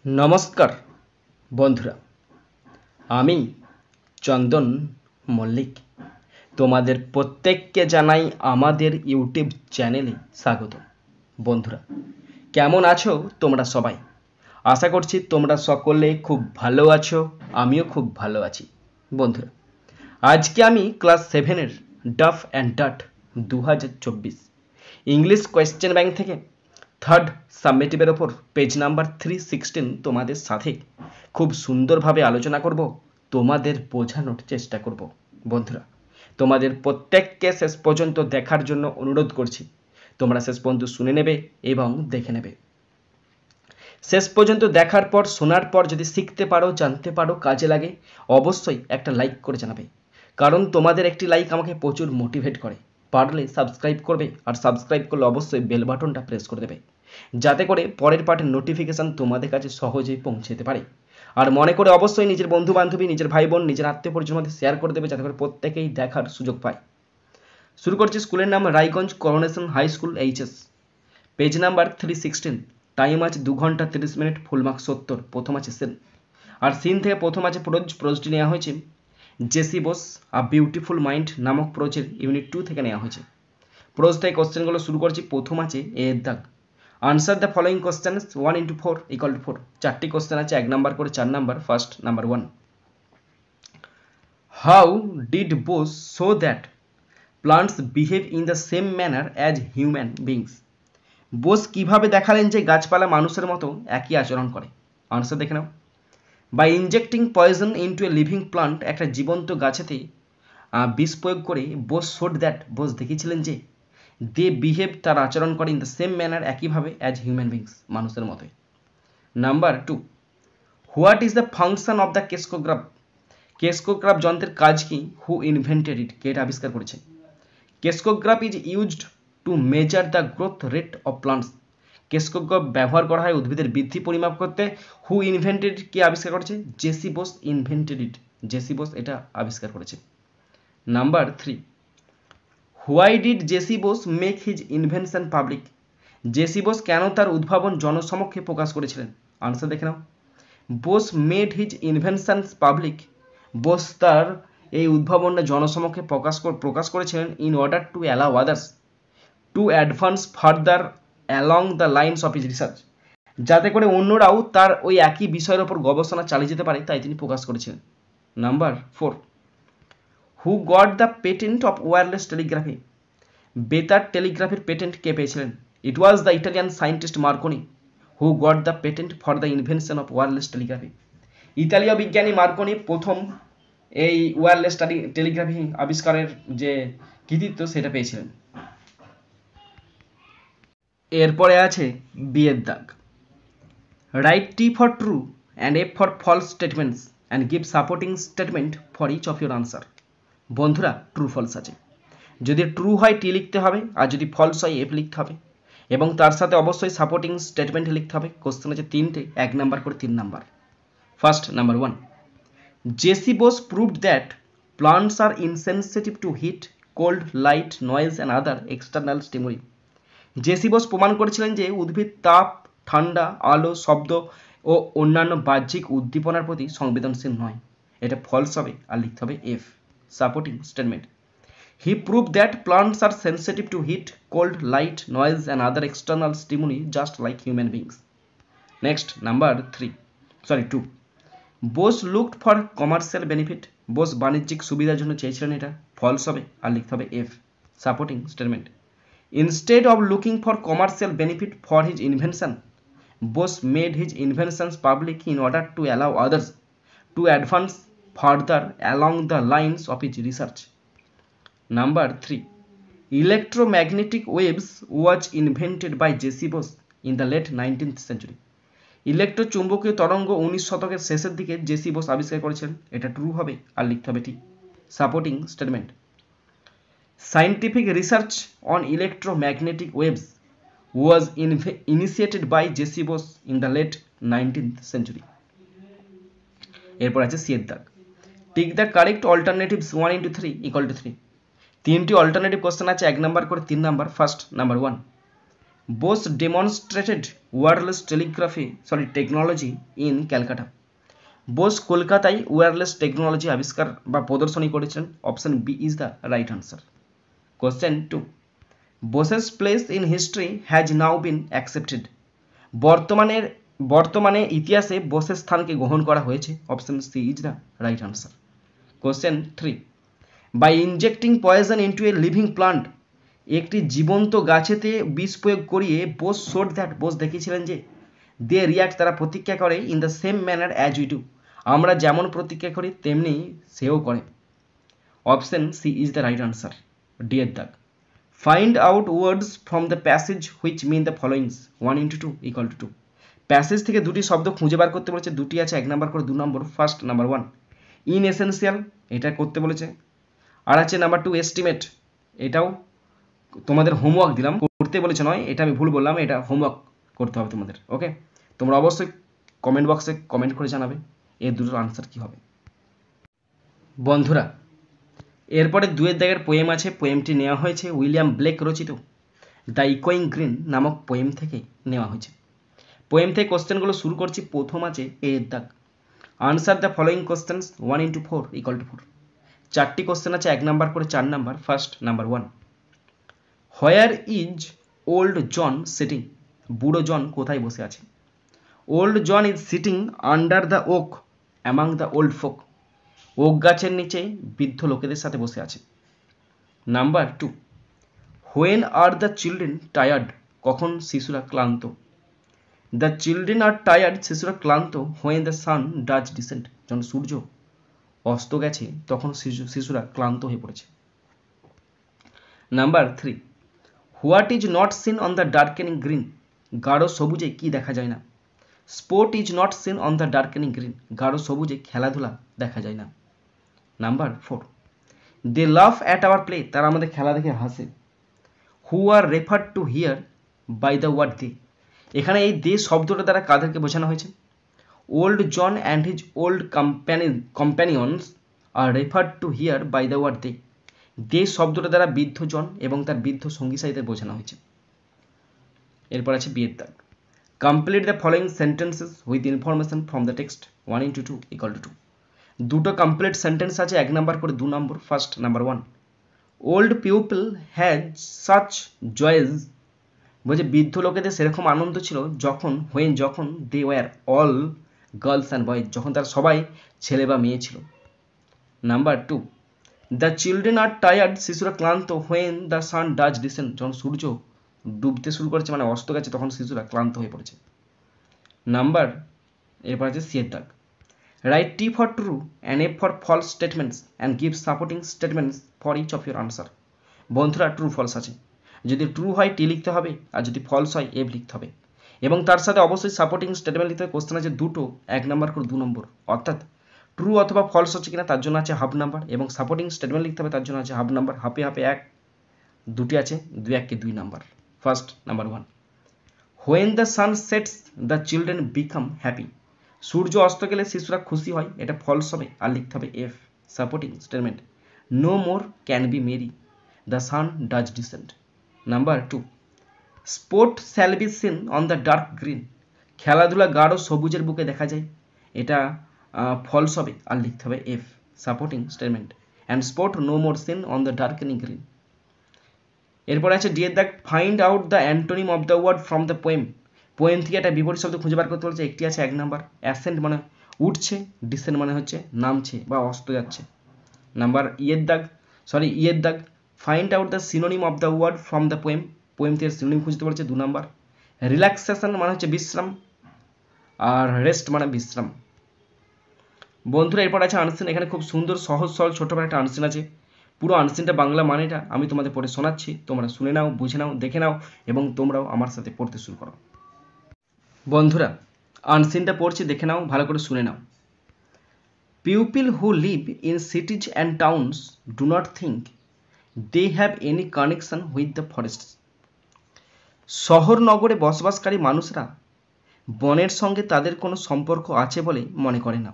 নমস্কার বন্ধুরা, আমি চন্দন মল্লিক তোমাদের প্রত্যেককে জানাই আমাদের ইউটিউব চ্যানেলে স্বাগত। বন্ধুরা, কেমন আছো তোমরা সবাই? আশা করছি তোমরা সকলে খুব ভালো আছো, আমিও খুব ভালো আছি। বন্ধুরা, আজকে আমি ক্লাস 7-এর Duff and Dutt 2024 English question bank থেকে থার্ড সাবমিটিভের ওপর পেজ নাম্বার 316 তোমাদের সাথে খুব সুন্দরভাবে আলোচনা করব, তোমাদের বোঝানোর চেষ্টা করব। বন্ধুরা, তোমাদের প্রত্যেককে শেষ পর্যন্ত দেখার জন্য অনুরোধ করছি। তোমরা শেষ পর্যন্ত শুনে নেবে এবং দেখে নেবে। শেষ পর্যন্ত দেখার পর, শোনার পর যদি শিখতে পারো, জানতে পারো, কাজে লাগে, অবশ্যই একটা লাইক করে জানাবে, কারণ তোমাদের একটি লাইক আমাকে প্রচুর মোটিভেট করে। পারলে সাবস্ক্রাইব করবে, আর সাবস্ক্রাইব করলে অবশ্যই বেল বাটনটা প্রেস করে দেবে, যাতে করে পরের পার্টের নোটিফিকেশান তোমাদের কাছে সহজেই পৌঁছতে পারে। আর মনে করে অবশ্যই নিজের বন্ধু বান্ধবী, নিজের ভাই বোন, নিজের আত্মীয় পরিজনের মধ্যে শেয়ার করে দেবে, যাতে করে প্রত্যেকেই দেখার সুযোগ পায়। শুরু করছি। স্কুলের নাম Raiganj coronation high school HS, page number 316। Time আছে 2 ঘন্টা 30 মিনিট, ফুল মার্ক 70। প্রথম আছে সেন, আর সিন থেকে প্রথম আছে প্রোজটি নেওয়া হয়েছে JC Bose a beautiful mind নামক প্রোজের ইউনিট 2 থেকে নেওয়া হয়েছে। প্রোজ থেকে কোশ্চেনগুলো শুরু করছি। প্রথম আছে এর দাগ। Answer the following question 1 into 4 = 4। চারটি কোশ্চেন আছে, 1 নাম্বার করে 4 number. First number 1, how did Bose show that plants behave in the same manner as human beings? Bose কিভাবে দেখালেন যে গাছপালা মানুষের মতো একই আচরণ করে? আনসার দেখে নাও। By injecting poison into a living plant, একটা জীবন্ত গাছেতে বিষ প্রয়োগ করে বোস শোড দ্যাট, বোস দেখিয়েছিলেন যে দে বিহেভ, তার আচরণ করে, ইন দ্য সেম ম্যানার, একইভাবে, অ্যাজ হিউম্যান বিংস, মানুষের মতোই। Number 2, what is the function of the crescograph? Crescograph যন্ত্রের কাজ কি? হু ইনভেন্টেড ইট, কে এটা আবিষ্কার করেছে? Crescograph is used to measure the growth rate of plants. Crescograph ব্যবহার করা হয় উদ্ভিদের বৃদ্ধি পরিমাপ করতে। হু ইনভেন্টেড, কে আবিষ্কার করেছে? জেসি বোস ইনভেন্টেড ইট, জেসি বোস এটা আবিষ্কার করেছে। Number 3, why did J C Bose make his invention public? J C Bose কেন তার উদ্ভাবন জনসমক্ষে প্রকাশ করেছিলেন? আনসার দেখে নাও। Bose made his inventions public, Bose তার এই উদ্ভাবনটা জনসমক্ষে প্রকাশ করেছিলেন in order to allow others to advance further along the lines of his research, যাতে করে অন্যরাও তার ওই একই বিষয়ের ওপর গবেষণা চালিয়ে যেতে পারে, তাই তিনি প্রকাশ করেছিলেন। Number 4, who got the patent of wireless telegraphy? বেতার টেলিগ্রাফির পেটেন্ট কে পেয়েছিলেন? It was the Italian scientist Marconi who got the patent for the invention of wireless telegraphy. ইতালীয় বিজ্ঞানী মার্কনি প্রথম এই ওয়্যারলেস টেলিগ্রাফি আবিষ্কারের যে কৃতিত্ব সেটা পেয়েছিলেন। এরপরে আছে বিয়ের দাগ। Write T for true and F for false statements and give supporting statement for each of your answer. বন্ধুরা, ট্রু ফলস আছে। যদি ট্রু হয় টি লিখতে হবে, আর যদি ফলস হয় এফ লিখতে হবে, এবং তার সাথে অবশ্যই সাপোর্টিং স্টেটমেন্ট লিখতে হবে। কোশ্চেন আছে 3টে, 1 নাম্বার করে 3 number. First number 1, JC Bose proved that plants are insensitive to heat, cold, light, noise and other external stimuli. JC Bose প্রমাণ করেছিলেন যে উদ্ভিদ তাপ, ঠান্ডা, আলো, শব্দ ও অন্যান্য বাহ্যিক উদ্দীপনার প্রতি সংবেদনশীল নয়। এটা ফলস হবে, আর লিখতে হবে F, supporting statement. He proved that plants are sensitive to heat, cold, light, noise and other external stimuli just like human beings. Next, number 2. Bose looked for commercial benefit. Bose বাণিজ্যিক সুবিধার জন্য চেয়েছিলেন, এটা false হবে, আর লিখতে হবে F, supporting statement. Instead of looking for commercial benefit for his invention, Bose made his inventions public in order to allow others to advance further along the lines of his research. Number 3, electromagnetic waves was invented by J.C. Bose in the late 19th century. ইলেকট্রোচুম্বকীয় তরঙ্গ 19 শতকের শেষের দিকে JC Bose আবিষ্কার করেছিলেন, এটা true হবে, আর লিখতে হবে T, supporting statement. Scientific research on electromagnetic waves was initiated by J C Bose in the late 19th century. এরপর আছে সি এর দাগ। Tick the correct alternatives 1 into 3 = 3। 3টি অল্টারনেটিভ কোশ্চেন আছে, 1 নাম্বার করে 3 number. First number 1, Bose demonstrated wireless technology in Calcutta. Bose কলকাতায় wireless technology আবিষ্কার বা প্রদর্শনী করেছেন। Option B is the right answer. Question 2, Bose's place in history has now been accepted. বর্তমানে ইতিহাসে বোসের স্থানকে গ্রহণ করা হয়েছে। Option C is the right answer. Question 3, by injecting poison into a living plant. একটি জীবন্ত গাছেতে বিষ প্রয়োগ করিয়ে বোস শোড দ্যাট, বোস দেখিয়েছিলেন যে দে রিয়াক্ট, তারা প্রতিক্রিয়া করে in the same manner as we do, আমরা যেমন প্রতিক্রিয়া করি তেমনি সেও করে। Option C is the right answer. D এর দাগ। Find out words from the passage which mean the followings 1 into 2 equal to 2। Passage থেকে দুটি শব্দ খুঁজে বার করতে বলেছে, দুটি আছে, 1 নাম্বার করে 2 নম্বর। ফার্স্ট নাম্বার 1 ইন এসেন্সিয়াল, এটা করতে বলেছে। আর আছে নাম্বার 2 এস্টিমেট, এটাও তোমাদের হোমওয়ার্ক দিলাম, করতে বলেছে নয়, এটা আমি ভুল বললাম, এটা হোমওয়ার্ক করতে হবে তোমাদের। ওকে, তোমরা অবশ্যই কমেন্ট বক্সে কমেন্ট করে জানাবে এর দুটোর আনসার কী হবে। বন্ধুরা, এরপরে 2 এর দাগের পোয়েম আছে। পোয়েমটি নেওয়া হয়েছে উইলিয়াম ব্লেক রচিত দ্য ইকোয়িং গ্রিন নামক পোয়েম থেকে নেওয়া হয়েছে। পোয়েম থেকে কোশ্চেনগুলো শুরু করছি। প্রথম আছে এর দাগ। Answer the following questions 1 into 4 equal to 4। 4টি কোশ্চেন আছে, 1 নাম্বার করে 4 number. First number 1, where is old John sitting. বুড়ো জন কোথায় বসে আছে? Old John is sitting under the oak among the old folk. Oak গাছের নিচে বৃদ্ধ লোকেদের সাথে বসে আছে। Number 2, when are the children tired. কখন শিশুরা ক্লান্ত? দ্য চিলড্রেন আর টায়ার্ড, শিশুরা ক্লান্ত when the sun does descent. যখন সূর্য অস্ত গেছে তখন শিশুরা ক্লান্ত হয়ে পড়েছে। Number 3, what is not seen on the darkening green. গাঢ় সবুজে কি দেখা যায় না? Sport is not seen on the darkening green. গাঢ় সবুজে খেলাধুলা দেখা যায় না। নাম্বার 4, দে লাফ অ্যাট আওয়ার প্লে। তারা আমাদের খেলা দেখে হাসে। Who are referred to here by the word they. এখানে এই দে শব্দটা দ্বারা কাদেরকে বোঝানো হয়েছে? Old John and his old companions are referred to here by the word they. They শব্দটা দ্বারা বৃদ্ধ জন এবং তার বৃদ্ধ সঙ্গী সাথীদের বোঝানো হয়েছে। এরপর আছে বিয়ের দাগ। Complete the following sentences with information from the text 1 into 2 equal to 2। দুটো কমপ্লিট সেন্টেন্স আছে, 1 নাম্বার করে 2 নম্বর। First number 1, old people has such joys. বলছে বৃদ্ধ লোকেদের সেরকম আনন্দ ছিল যখন যখন they were all girls and boys, যখন তারা সবাই ছেলে বা মেয়ে ছিল। Number 2, the children are tired. শিশুরা ক্লান্ত when the sun does descent. যখন সূর্য ডুবতে শুরু করেছে মানে অস্ত গেছে তখন শিশুরা ক্লান্ত হয়ে পড়েছে। নাম্বার, এরপর আছে সি এর দাগ। Write T for true and F for false statements and give supporting statements for each of your answer. বন্ধুরা, ট্রু ফলস আছে, যদি ট্রু হয় টি লিখতে হবে, আর যদি ফলস হয় এফ লিখতে হবে, এবং তার সাথে অবশ্যই সাপোর্টিং স্টেটমেন্ট লিখতে হবে। কোশ্চেন আছে দুটো, 1 নাম্বার করে 2 নম্বর, অর্থাৎ ট্রু অথবা ফলস হচ্ছে কিনা তার জন্য আছে হাফ নাম্বার, এবং সাপোর্টিং স্টেটমেন্ট লিখতে হবে তার জন্য আছে হাফ নাম্বার। হাফে হাফে 1, দুটি আছে 2 1 2 number. First number 1, when the sun sets the children become happy. সূর্য অস্ত গেলে শিশুরা খুশি হয়, এটা ফলস হবে, আর লিখতে হবে F supporting statement. No more can be merry the sun does descent. Number 2, sport shall be seen on the dark green. খেলাধুলা গাঢ় সবুজের বুকে দেখা যায়, এটা ফলস হবে, আর লিখতে হবে F supporting statement. And sport no more seen on the darkening green. এরপর আছে ডি এর দাগ। Find out the antonym of the word from the poem. Poem থেকে একটা বিপরীত শব্দ খুঁজে বার করতে বলছে। একটি আছে 1 নাম্বার, অ্যাসেন্ট মানে উঠছে, ডিসেন্ট মানে হচ্ছে নামছে বা অস্ত যাচ্ছে। নাম্বার ইয়ের দাগ। Find out the synonym of the word from the poem. Poem থেকে সিনোনিম খুঁজতে বলছে 2 নাম্বার। রিল্যাক্সেশন মানে হচ্ছে বিশ্রাম, আর রেস্ট মানে বিশ্রাম। বন্ধুরা, এরপর আছে আনসিন। এখানে খুব সুন্দর সহজ সরল ছোট্টবেলা একটা আনসিন আছে। পুরো আনসিনটা বাংলা মানেটা আমি তোমাদের পড়ে শোনাচ্ছি, তোমরা শুনে নাও, বুঝে নাও, দেখে নাও, এবং তোমরাও আমার সাথে পড়তে শুরু করো। বন্ধুরা, আনসিনটা পড়ছি, দেখে নাও, ভালো করে শুনে নাও। People who live in cities and towns do not think they have any connection with the forests. শহর নগরে বসবাসকারী মানুষরা বনের সঙ্গে তাদের কোনো সম্পর্ক আছে বলে মনে করে না।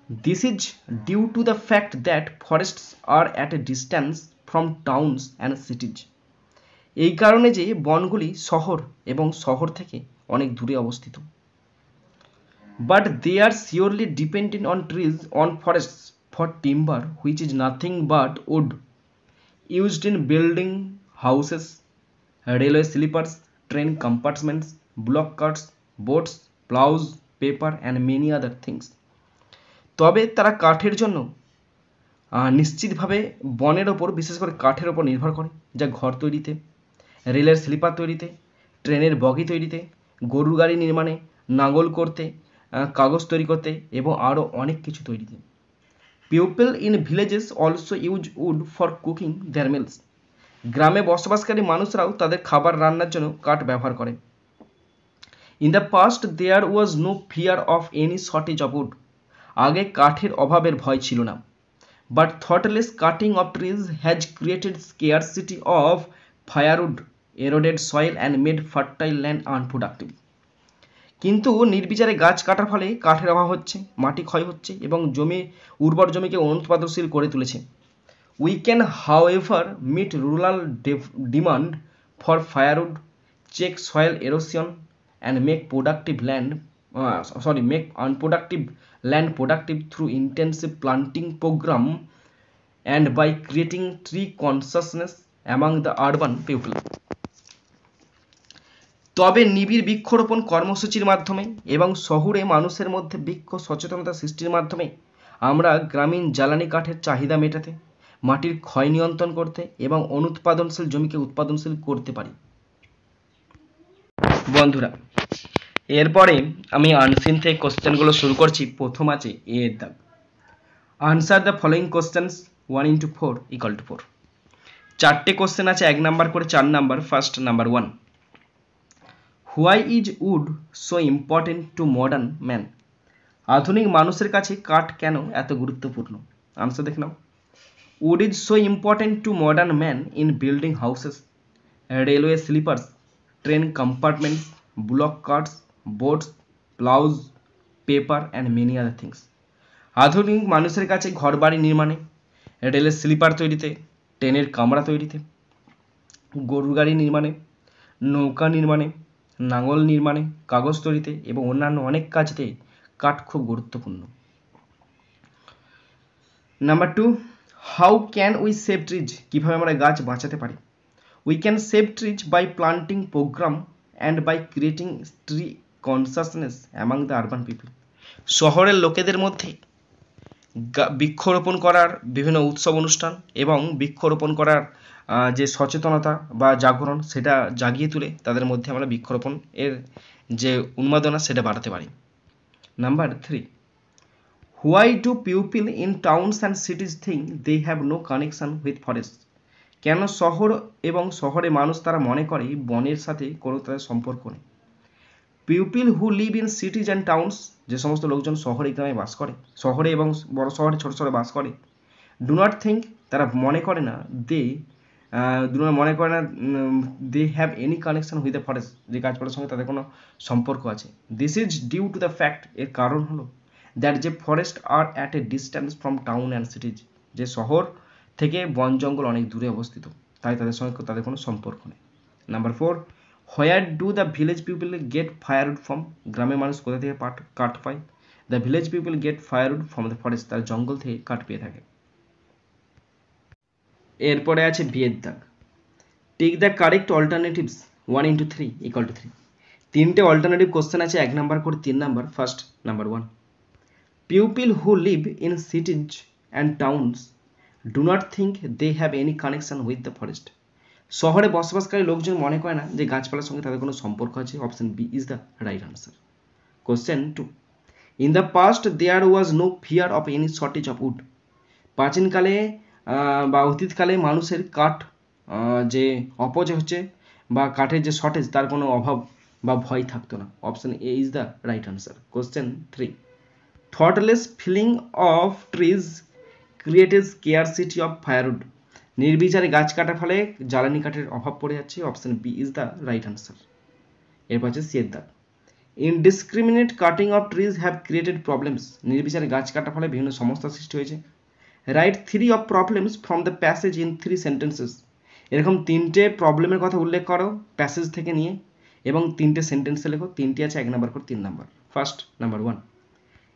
This is due to the fact that forests are at a distance from towns and cities. এই কারণে যে বনগুলি শহর এবং শহর থেকে অনেক দূরে অবস্থিত। But they are surely dependent on trees on forests for timber which is nothing but wood used in building houses, railway sleepers, train compartments, block carts, boats, plows, paper and many other things. তবে তারা কাঠের জন্য নিশ্চিতভাবে বনের ওপর, বিশেষ করে কাঠের ওপর নির্ভর করে, যা ঘর তৈরিতে, রেলের স্লিপার তৈরিতে, ট্রেনের বগি তৈরিতে, গরুর গাড়ি নির্মাণে, নাঙল করতে, কাগজ তৈরি করতে এবং আরও অনেক কিছু তৈরিতে। People in villages also use wood for cooking their meals. গ্রামে বসবাসকারী মানুষরাও তাদের খাবার রান্নার জন্য কাঠ ব্যবহার করে। In the past there was no fear of any shortage of wood. আগে কাঠের অভাবের ভয় ছিল না। But thoughtless cutting of trees has created scarcity of firewood, eroded soil and made fertile land unproductive. কিন্তু নির্বিচারে গাছ কাটার ফলে কাঠের অভাব হচ্ছে, মাটি ক্ষয় হচ্ছে এবং উর্বর জমিকে অনুৎপাদনশীল করে তুলেছে। We can however meet rural demand for firewood, check soil erosion and make unproductive land productive through intensive planting program and by creating tree consciousness among the urban people. তবে নিবিড় বৃক্ষরোপণ কর্মসূচির মাধ্যমে এবং শহুরে মানুষের মধ্যে বৃক্ষ সচেতনতা সৃষ্টির মাধ্যমে আমরা গ্রামীণ জ্বালানি কাঠের চাহিদা মেটাতে, মাটির ক্ষয় নিয়ন্ত্রণ করতে এবং অনুৎপাদনশীল জমিকে উৎপাদনশীল করতে পারি। বন্ধুরা, এরপরে আমি আনসিন থেকে কোশ্চেনগুলো শুরু করছি। প্রথম আছে এ এর দাগ। Answer the following questions 1 into 4 = 4। চারটে কোশ্চেন আছে, 1 নাম্বার করে 4 number. First number 1, why is wood so important to modern man? আধুনিক মানুষের কাছে কাঠ কেন এত গুরুত্বপূর্ণ? আনসার দেখে নাও। Wood is so important to modern man in building houses, railway sleepers, train compartments, block carts, boats, plows, paper and many other things. আধুনিক মানুষের কাছে ঘরবাড়ি নির্মাণে, রেলের স্লিপার তৈরিতে, ট্রেনের কামরা তৈরিতে, গরুর গাড়ি নির্মাণে, নৌকা নির্মাণে, নাঙল নির্মাণে, কাগজ তৈরিতে এবং অন্যান্য অনেক কাজে কাঠ খুব গুরুত্বপূর্ণ। Number 2, how can we save trees? কীভাবে আমরা গাছ বাঁচাতে পারি? We can save trees by planting program and by creating tree consciousness among the urban people. শহরের লোকেদের মধ্যে বৃক্ষরোপণ করার বিভিন্ন উৎসব অনুষ্ঠান এবং বৃক্ষরোপণ করার যে সচেতনতা বা জাগরণ, সেটা জাগিয়ে তুলে তাদের মধ্যে আমরা বৃক্ষরোপণ এর যে উন্মাদনা সেটা বাড়াতে পারি। Number 3, why do people in towns and cities think they have no connection with forest? কেন শহর এবং শহরে মানুষ তারা মনে করে বনের সাথে কোনো তাদের সম্পর্ক নেই? People who live in cities and towns, যে সমস্ত লোকজন শহরে গ্রামে বাস করে, শহরে এবং বড় শহরে ছোট শহরে বাস করে, ডু নট থিঙ্ক, তারা মনে করে না, they have any connection with the forest, যে গাছপালার সঙ্গে তাদের কোনো সম্পর্ক আছে। This is due to the fact, এর কারণ হলো দ্যাট যে forest are at a distance from town and cities, যে শহর থেকে বন জঙ্গল অনেক দূরে অবস্থিত, তাই তাদের সঙ্গে তাদের কোনো সম্পর্ক নেই। Number 4, where do the village people gate firewood from? গ্রামের মানুষ কোথা থেকে কাঠ পায়? The village people gate firewood from the forest, তারা জঙ্গল থেকে কাঠ পেয়ে থাকে। এরপরে আছে বিয়ের দাগ। Take the correct alternatives 1 into 3 = 3। তিনটে অল্টারনেটিভ কোশ্চেন আছে, 1 নাম্বার করে 3 number. First number 1, people who live in cities and towns do not think they have any connection with the forest. শহরে বসবাসকারী লোকজন মনে করে না যে গাছপালার সঙ্গে তাদের কোনো সম্পর্ক আছে। Option B is the right answer. Question 2, in the past there was no fear of any shortage of wood. প্রাচীনকালে বা অতীতকালে মানুষের কাঠ যে অপচয় হচ্ছে বা কাঠের যে শর্টেজ, তার কোনো অভাব বা ভয় থাকতো না। Option A is the right answer. Question 3, thoughtless felling of trees created scarcity of firewood. নির্বিচারে গাছ কাটার ফলে জ্বালানি কাঠের অভাব পড়ে যাচ্ছে। Option B is the right answer. এরপর আছে সি এর দাগ। Indiscriminate cutting of trees have created problems. নির্বিচারে গাছ কাটার ফলে বিভিন্ন সমস্যার সৃষ্টি হয়েছে। Right 3 of problems from the passage in 3 sentences. এরকম তিনটে প্রবলেমের কথা উল্লেখ করো প্যাসেজ থেকে নিয়ে এবং তিনটে সেন্টেন্সে লেখো। তিনটে আছে, 1 নাম্বার করে 3 number. First number 1,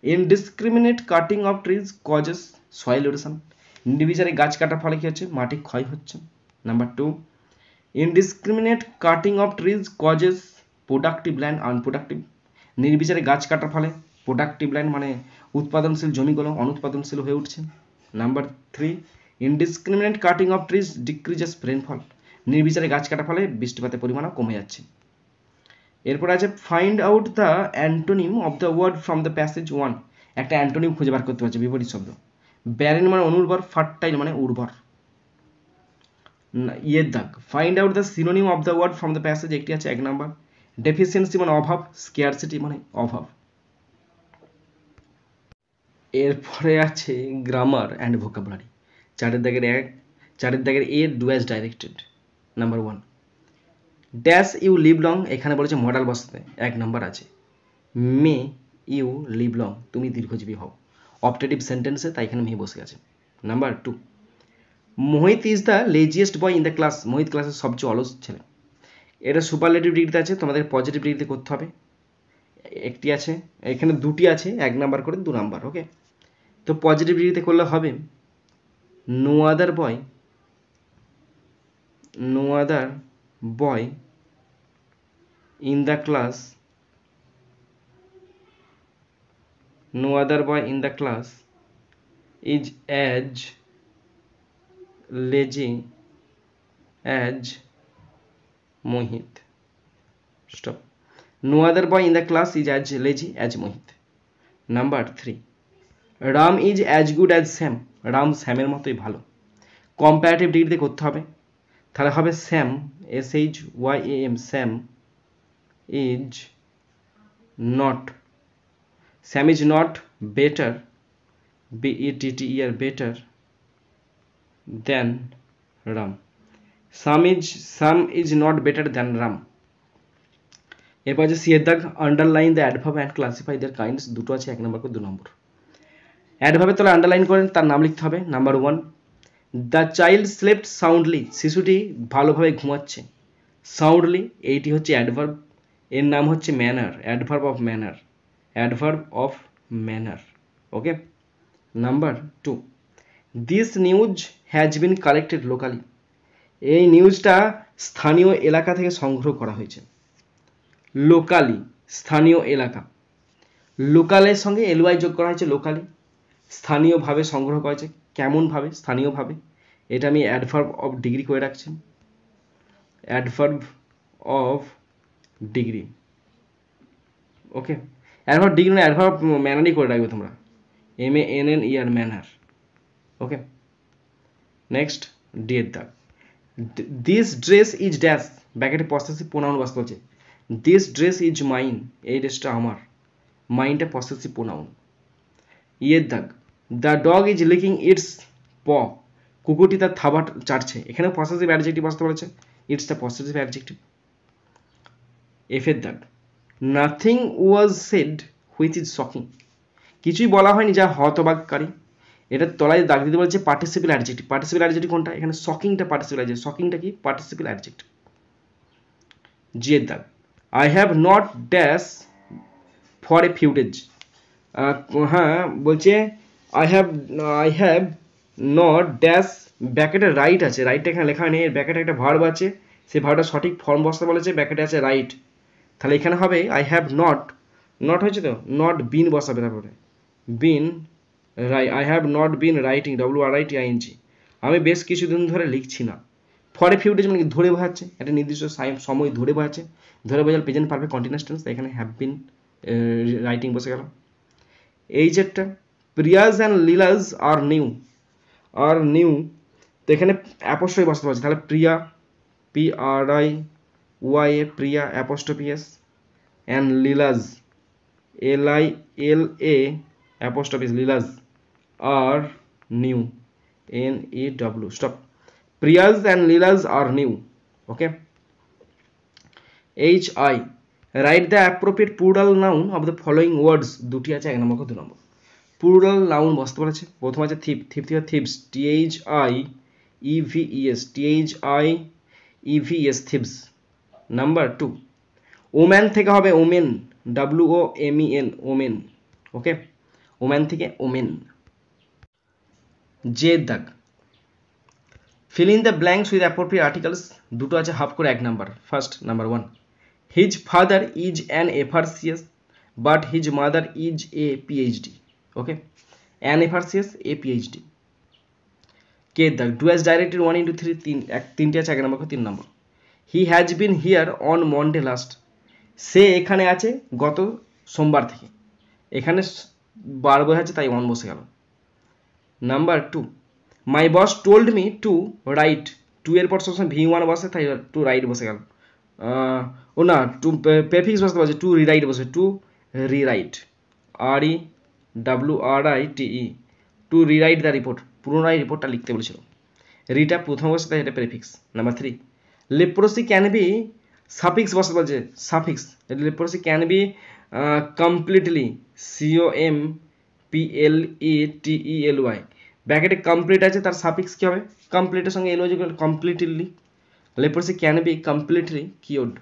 indiscriminate cutting of trees causes soil erosion. নির্বিচারে গাছ কাটার ফলে কি হচ্ছে? মাটি ক্ষয় হচ্ছে। Number 2, indiscriminate cutting of trees causes productive land unproductive. নির্বিচারে গাছ কাটার ফলে প্রোডাক্টিভ ল্যান্ড মানে উৎপাদনশীল জমিগুলো অনুৎপাদনশীল হয়ে উঠছে। Number 3, indiscriminate cutting of trees decreases rainfall. নির্বিচারে গাছ কাটার ফলে বৃষ্টিপাতের পরিমাণও কমে যাচ্ছে। এরপর আছে find out the antonym of the word from the passage 1। একটা অ্যান্টোনিম খুঁজে বার করতে পারছে, বিপরীত শব্দ। ব্যারেন মানে অনুর্বর, ফার্টাইল মানে উর্বর। ইয়ের দাগ, find out the synonym of the word from the passage, একটি আছে 1 নাম্বার। ডেফিসিয়েন্সি মানে অভাব, স্কেয়ারসিটি মানে অভাব। এরপরে আছে গ্রামার অ্যান্ড ভোকাবুলারি। 4 দাগের 1, 4 দাগের A, do as directed. Number 1, dash you live long, এখানে বলেছে মডাল বসাতে, 1 নাম্বার আছে। মে ইউ লিভ লং, তুমি দীর্ঘজীবী হও। অপটেটিভ সেন্টেন্সে, তাই এখানে মে বসে আছে। Number 2, Mohit is the laziest boy in the class, Mohit ক্লাসের সবচেয়ে অলস ছেলে। এটা সুপারলেটিভ ডিগ্রিতে আছে, তোমাদের পজিটিভ ডিগ্রিতে করতে হবে। একটি আছে, এখানে দুটি আছে, 1 নাম্বার করে 2 নাম্বার। ওকে, তো পজিটিভ ডিগ্রিতে করলে হবে no other boy in the class, no other boy in the class is as lazy as Mohit. Stop. No other boy in the class is as lazy as Mohit. Number 3, Ram is as good as Sam. Ram স্যামের মতোই ভালো। Comparative ডিগ্রিতে করতে হবে, তাহলে হবে Sam, SHYAM, Sam is not, Sam is not better, BETTER, better than Ram. Sam is not better than Ram. এরপর আছে সিয়ের দাগ, underline the adverb and classify their kinds. দুটো আছে, 1 নাম্বার করে 2 নম্বর। অ্যাডভার্বের তলে আন্ডারলাইন করেন, তার নাম লিখতে হবে। Number 1, the child slept soundly, শিশুটি ভালোভাবে ঘুমাচ্ছে। সাউন্ডলি এইটি হচ্ছে অ্যাডভার্ব, এর নাম হচ্ছে manner, adverb of manner, adverb of manner. Okay. Number 2, this news has been collected locally, এই নিউজটা স্থানীয় এলাকা থেকে সংগ্রহ করা হয়েছে। লোকালি স্থানীয় এলাকা, লোকালের সঙ্গে এলওয়াই যোগ করা হয়েছে, লোকালি স্থানীয়ভাবে সংগ্রহ করা হয়েছে। কেমনভাবে? স্থানীয়ভাবে। এটা আমি অ্যাডভার্ব অফ ডিগ্রি করে রাখছি, adverb of degree. Okay, adverb degree না, অ্যাডভার্ব ম্যানারই করে রাখবে তোমরা, MANNER, manner. Okay, next D এর দাগ, দিস ড্রেস ইজ ড্যাশ, ব্যাকেটে পসেসিভ প্রোনাউন বসতে হচ্ছে। দিস ড্রেস ইজ মাইন, এই ড্রেসটা আমার, মাইনটা পসেসিভ প্রোনাউন। ইয়ের দাগ, the dog is licking its paw, কুকুরটি তার থাবা চাটছে, এখানে পসেসিভ অ্যাডজেক্টিভ বসতে বলেছে, ইটসটা পসেসিভ অ্যাডজেক্টিভ। এফের দাগ, nothing was said which is shocking, কিছুই বলা হয়নি যা হতবাককারী। এটা তলায় দাগ দিতে বলছে পার্টিসিপল অ্যাডজেক্টিভ। পার্টিসিপল অ্যাডজেক্টিভ কোনটা? এখানে শকিংটা পার্টিসিপল অ্যাডজেক্টিভ। শকিংটা কি? Participle adjective. জি এর দাগ, I have not dash for a few days, হ্যাঁ বলছে আই হ্যাভ নট ড্যাশ, ব্যাকেটে রাইট আছে, রাইটটা এখানে লেখা নেই, এর ব্যাকেটে একটা ভার্ব আছে, সেই ভার্বটা সঠিক ফর্ম বসতে বলেছে, ব্যাকেটে আছে রাইট, তাহলে এখানে হবে আই হ্যাভ নট, নট হয়েছে তো, নট বিন বসাবে, তারপরে been, I have not been writing, WRITING, আমি বেশ কিছুদিন ধরে লিখছি না। ফর এ ফিউ ডেজ মানে ধরে বোঝাচ্ছে, একটা নির্দিষ্ট সময় ধরে বোঝাচ্ছে, ধরে বোঝাল প্রেজেন্ট পারফেক্ট কন্টিনিউয়াস টেন্স, এখানে হ্যাভ বিন রাইটিং বসে গেল। এই যেটা প্রিয়াজ অ্যান্ড লীলাজ আর নিউ, তো এখানে অ্যাপোস্ট্রফি বসতে পারছে, তাহলে Priya, PRIYA, Priya apostrophe S, and Lila's, LILA apostrophe S, Lila's are new, NEW। Stop, Priya's and Lila's are new. Okay, HI, write the appropriate plural noun of the following words, দুটি আছে, 1 নম্বর 2 নম্বর। প্লুরাল নাউন বসতে বলেছে, প্রথম আছে thief, thieves, THIPS, EVES, THIEVES, thieves. Number 2, woman থেকে হবে women, WOMEN, women. Okay, woman থেকে women. J দাগ, fill in the blanks with appropriate articles, দুটো আছে হাফ করে 1 number. First, number 1, his father is an FRCS but his mother is a PhD. Okay, an FRCS, a PhD. কে দাগ, do as directed 1 into 3, তিনটে আছে 1 number 3 number. he has been here on Monday last, সে এখানে আছে গত সোমবার থেকে, এখানে বার বোঝাচ্ছে তাই 1 বসে গেল। Number 2, my boss told me to write, 2 এর পর সবসময় V1 বসে তাই টু রাইট বসে গেল। ও না, টু প্রেফিক্স বসতে পারছে, টু রিরাইট বসে, to rewrite, REWRITE, to rewrite the report, পুনরায় রিপোর্টটা লিখতে বলেছিল। রিটা প্রথম বসে তাই এটা prefix. Number 3, leprosy can be, suffix বসতে বলছে, suffix, leprosy can be completely, COMPLETELY, ব্র্যাকেটে কমপ্লিট আছে, তার সাফিক্স কি হবে, কমপ্লিটের সঙ্গে এলো, completely, leprosy can be completely cured.